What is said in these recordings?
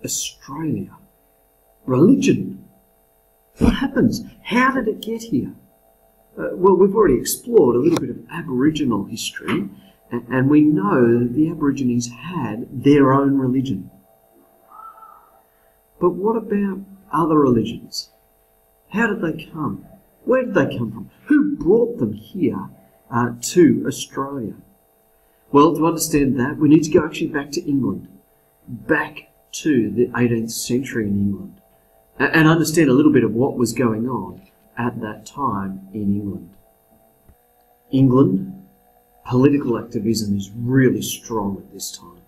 Australia. Religion. What happens? How did it get here? Well, we've already explored a little bit of Aboriginal history, and we know that the Aborigines had their own religion. But what about other religions? How did they come? Where did they come from? Who brought them here to Australia? Well, to understand that, we need to go actually back to England, back to the 18th century in England, and understand a little bit of what was going on at that time in England. England, political activism is really strong at this time.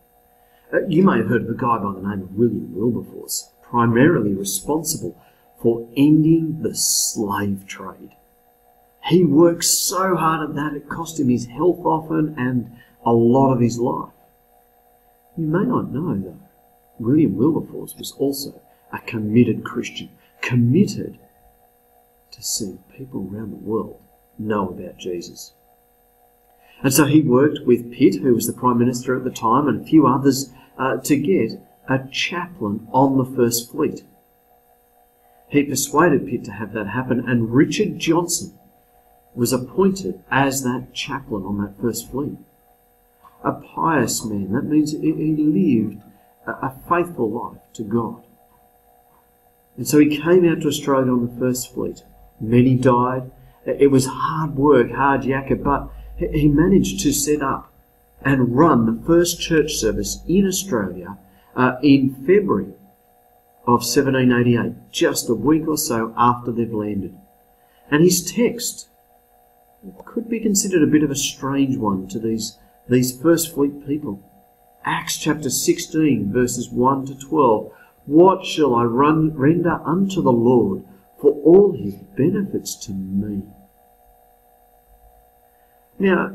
You may have heard of a guy by the name of William Wilberforce, primarily responsible for ending the slave trade. He worked so hard at that it cost him his health often and a lot of his life. You may not know, though, William Wilberforce was also a committed Christian, committed to seeing people around the world know about Jesus. And so he worked with Pitt, who was the Prime Minister at the time, and a few others to get a chaplain on the First Fleet. He persuaded Pitt to have that happen, and Richard Johnson was appointed as that chaplain on that First Fleet. A pious man. That means he lived a faithful life to God. And so he came out to Australia on the First Fleet. Many died. It was hard work, hard yakka, but he managed to set up and run the first church service in Australia in February of 1788, just a week or so after they've landed. And his text could be considered a bit of a strange one to these First Fleet people. Acts chapter 16, verses 1 to 12. What shall I render unto the Lord for all his benefits to me? Now,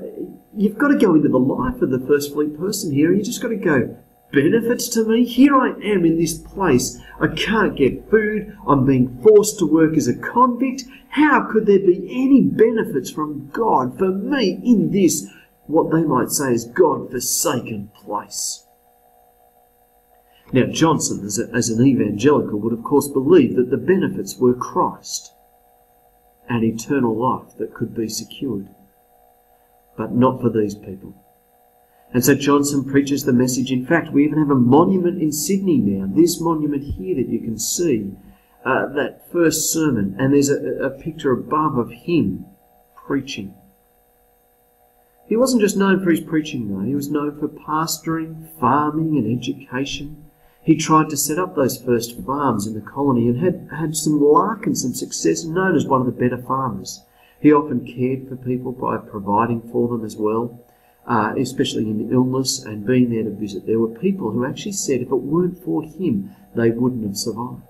you've got to go into the life of the First Fleet person here. You just got to go, benefits to me? Here I am in this place. I can't get food. I'm being forced to work as a convict. How could there be any benefits from God for me in this, what they might say is God-forsaken place? Now, Johnson, as an evangelical, would of course believe that the benefits were Christ and eternal life that could be secured. But not for these people. And so Johnson preaches the message. In fact, we even have a monument in Sydney now. This monument here that you can see, that first sermon, and there's a picture above of him preaching. He wasn't just known for his preaching, though. He was known for pastoring, farming, and education. He tried to set up those first farms in the colony and had some luck and some success, known as one of the better farmers. He often cared for people by providing for them as well, especially in illness and being there to visit. There were people who actually said if it weren't for him, they wouldn't have survived.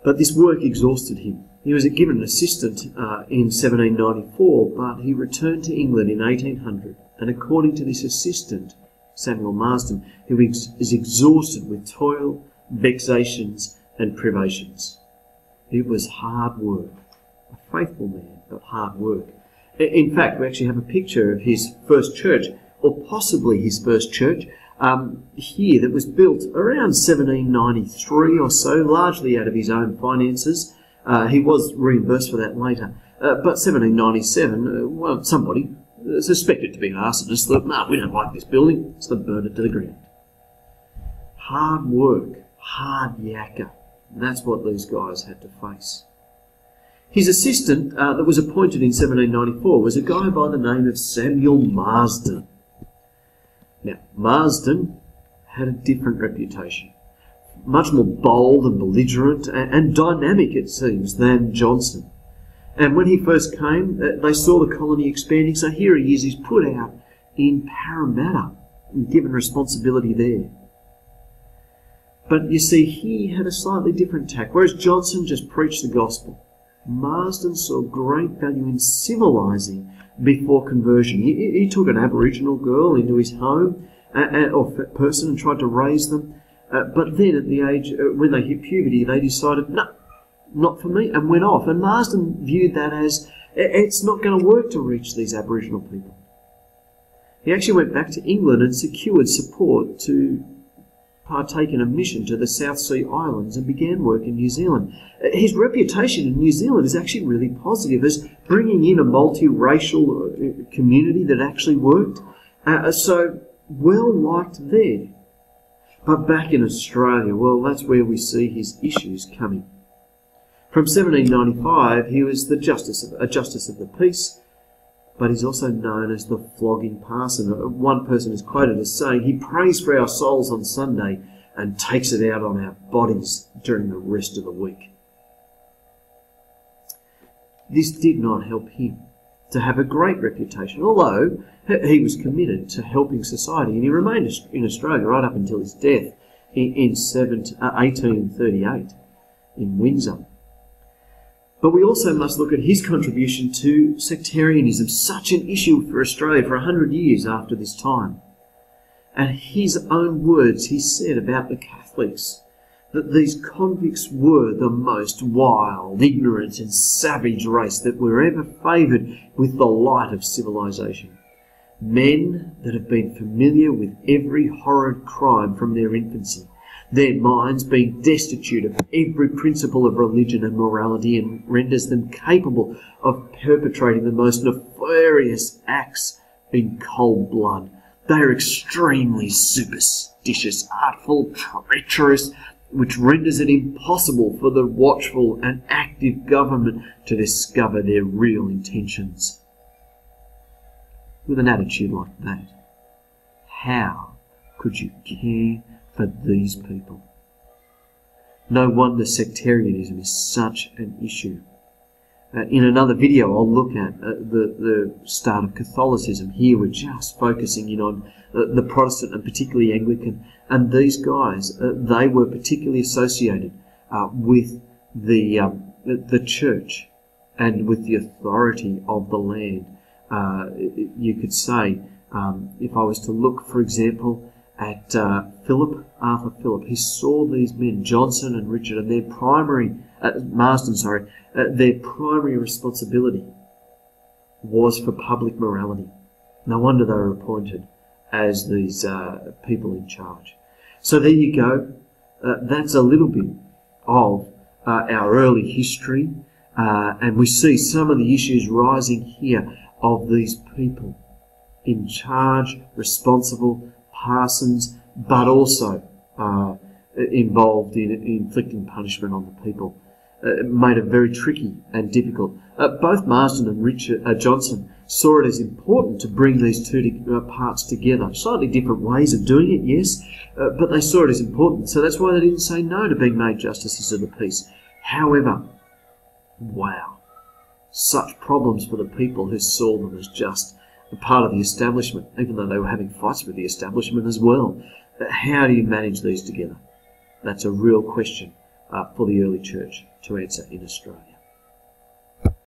But this work exhausted him. He was given an assistant in 1794, but he returned to England in 1800, and according to this assistant, Samuel Marsden, he is exhausted with toil, vexations, and privations. It was hard work. A faithful man, but hard work. In fact, we actually have a picture of his first church, or possibly his first church, here that was built around 1793 or so, largely out of his own finances. He was reimbursed for that later. But 1797, somebody suspected to be an arsonist thought, no, we don't like this building, so they burned it to the ground. Hard work, hard yakka. That's what these guys had to face. His assistant that was appointed in 1794 was a guy by the name of Samuel Marsden. Now, Marsden had a different reputation, much more bold and belligerent and dynamic, it seems, than Johnson. And when he first came, they saw the colony expanding, so here he is, he's put out in Parramatta and given responsibility there. But you see, he had a slightly different tack. Whereas Johnson just preached the gospel, Marsden saw great value in civilising before conversion. He took an Aboriginal girl into his home, or person, and tried to raise them. But then at the age, when they hit puberty, they decided, no, not for me, and went off. And Marsden viewed that as, it's not going to work to reach these Aboriginal people. He actually went back to England and secured support to partake in a mission to the South Sea Islands and began work in New Zealand. His reputation in New Zealand is actually really positive as bringing in a multiracial community that actually worked. So well liked there. But back in Australia, well, that's where we see his issues coming. From 1795, he was a justice of the peace, but he's also known as the flogging parson. One person is quoted as saying, "He prays for our souls on Sunday and takes it out on our bodies during the rest of the week." This did not help him to have a great reputation, although he was committed to helping society, and he remained in Australia right up until his death in 1838 in Windsor. But we also must look at his contribution to sectarianism, such an issue for Australia for 100 years after this time. And his own words, he said about the Catholics, that these convicts were the most wild, ignorant and savage race that were ever favoured with the light of civilization. Men that have been familiar with every horrid crime from their infancy, their minds being destitute of every principle of religion and morality, and renders them capable of perpetrating the most nefarious acts in cold blood. They are extremely superstitious, artful, treacherous, which renders it impossible for the watchful and active government to discover their real intentions. With an attitude like that, how could you care for these people? No wonder sectarianism is such an issue. In another video, I'll look at the start of Catholicism. Here we're just focusing in on the Protestant and particularly Anglican. And these guys, they were particularly associated with the church and with the authority of the land. You could say, if I was to look, for example, at Arthur Phillip, he saw these men, Johnson and Richard, and their Marsden, their primary responsibility was for public morality. No wonder they were appointed as these people in charge. So there you go. That's a little bit of our early history, and we see some of the issues rising here of these people in charge, responsible, parsons, but also involved in inflicting punishment on the people. It made it very tricky and difficult. Both Marsden and Richard Johnson saw it as important to bring these two parts together. Slightly different ways of doing it, yes, but they saw it as important. So that's why they didn't say no to being made justices of the peace. However, wow, such problems for the people who saw them as just a part of the establishment, even though they were having fights with the establishment as well. How do you manage these together? That's a real question for the early church to answer in Australia.